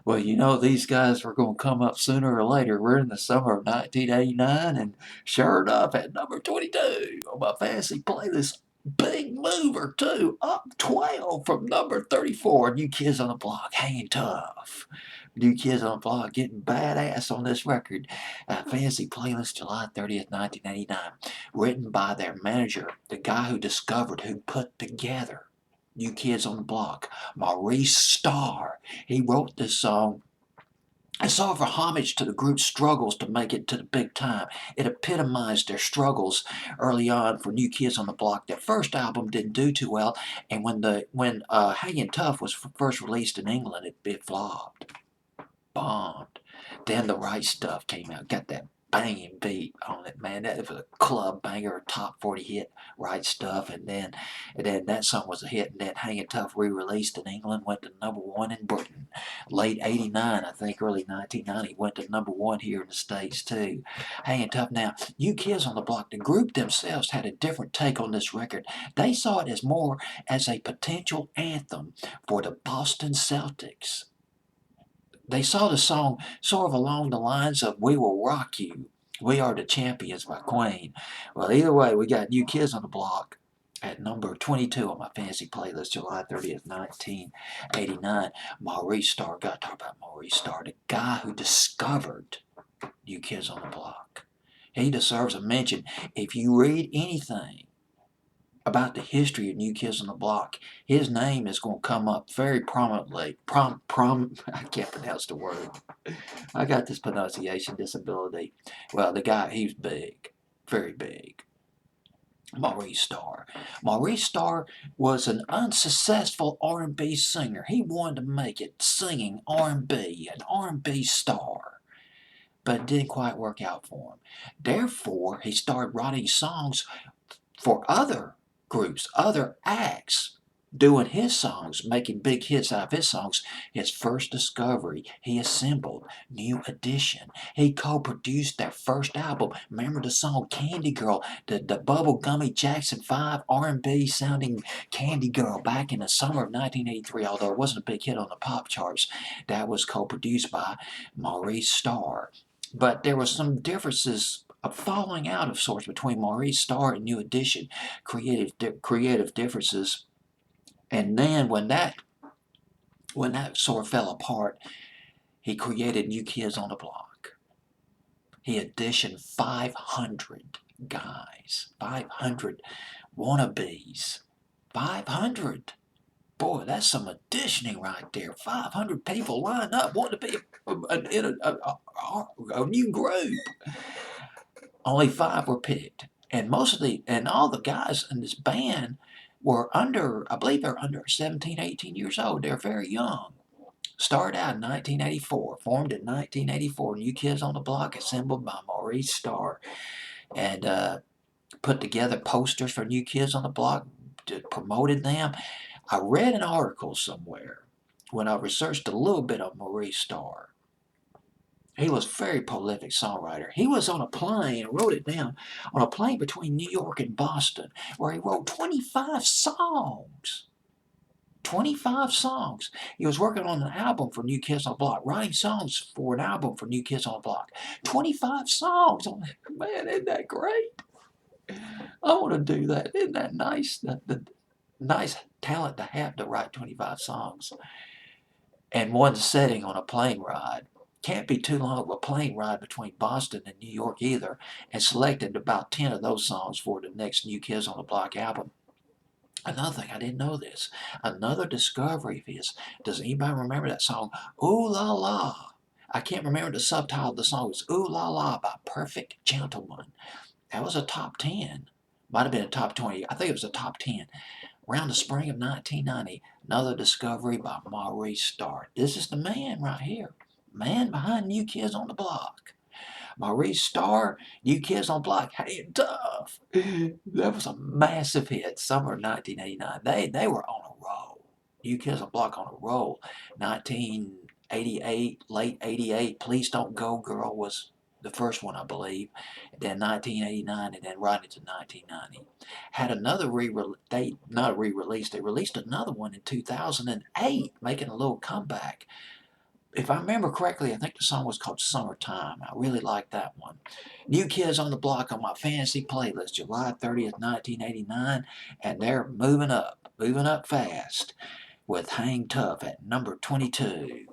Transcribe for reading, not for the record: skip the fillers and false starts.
Well, you know, these guys were going to come up sooner or later. We're in the summer of 1989, and sure enough, at number 22 on my fancy playlist, big mover too, up 12 from number 34. New Kids on the Block, hanging tough. New Kids on the Block getting badass on this record. Fancy playlist, July 30th, 1989. Written by their manager, the guy who discovered, who put together New Kids on the Block, Maurice Starr. He wrote this song as sort of a homage to the group's struggles to make it to the big time. It epitomized their struggles early on for New Kids on the Block. Their first album didn't do too well, and when Hangin' Tough was first released in England, it flopped, bombed. Then The Right Stuff came out, got that banging beat on it, man. That was a club banger, top 40 hit, Right Stuff, and then that song was a hit, and then Hangin' Tough re-released in England, went to #1 in Britain. Late 89, I think, early 1990, went to #1 here in the States too. Hangin' Tough. Now, New Kids on the Block, the group themselves had a different take on this record. They saw it as more as a potential anthem for the Boston Celtics. They saw the song sort of along the lines of We Will Rock You, We Are the Champions by Queen. Well, either way, we got New Kids on the Block at number 22 on my fancy playlist, July 30th, 1989. Maurice Starr, got to talk about Maurice Starr, the guy who discovered New Kids on the Block. He deserves a mention. If you read anything about the history of New Kids on the Block, his name is going to come up very prominently. I can't pronounce the word. I got this pronunciation disability. Well, the guy, he's big, very big. Maurice Starr. Maurice Starr was an unsuccessful R&B singer. He wanted to make it singing R&B, an R&B star, but it didn't quite work out for him. Therefore, he started writing songs for other groups, other acts, doing his songs, making big hits out of his songs. His first discovery, he assembled New Edition. He co-produced their first album. Remember the song Candy Girl, the Bubble Gummy Jackson 5 R&B sounding Candy Girl back in the summer of 1983, although it wasn't a big hit on the pop charts. That was co-produced by Maurice Starr. But there were some differences, a falling out of sorts between Maurice Starr and New Edition, creative differences. And then when that sort of fell apart, he created New Kids on the Block. He auditioned 500 guys, 500 wannabes, 500. Boy, that's some auditioning right there. 500 people lined up wanting to be in a new group. Only 5 were picked, and all the guys in this band were under, I believe they're under 17, 18 years old. They're very young. Started out in 1984, formed in 1984. New Kids on the Block, assembled by Maurice Starr, and put together posters for New Kids on the Block, promoted them. I read an article somewhere when I researched a little bit on Maurice Starr. He was a very prolific songwriter. He was on a plane, I wrote it down, on a plane between New York and Boston, where he wrote 25 songs. 25 songs. He was working on an album for New Kids on the Block, writing songs for an album for New Kids on the Block. 25 songs. Man, isn't that great? I want to do that. Isn't that nice? The nice talent to have to write 25 songs. And one setting on a plane ride. Can't be too long of a plane ride between Boston and New York either, and selected about 10 of those songs for the next New Kids on the Block album. Another thing, I didn't know this. Another discovery of his. Does anybody remember that song, Ooh La La? I can't remember the subtitle of the song. It's Ooh La La by Perfect Gentleman. That was a top 10. Might have been a top 20. I think it was a top 10. Around the spring of 1990, another discovery by Maurice Starr. This is the man right here. Man behind New Kids on the Block. Maurice Starr, New Kids on the Block, Hangin' Tough. That was a massive hit, summer of 1989. They were on a roll. New Kids on the Block on a roll. 1988, late 88, Please Don't Go Girl was the first one, I believe, then 1989, and then right into 1990. Had another they not re-released, they released another one in 2008, making a little comeback. If I remember correctly, I think the song was called Summertime. I really like that one. New Kids on the Block on my fantasy playlist, July 30th, 1989, and they're moving up fast with Hang Tough at number 22.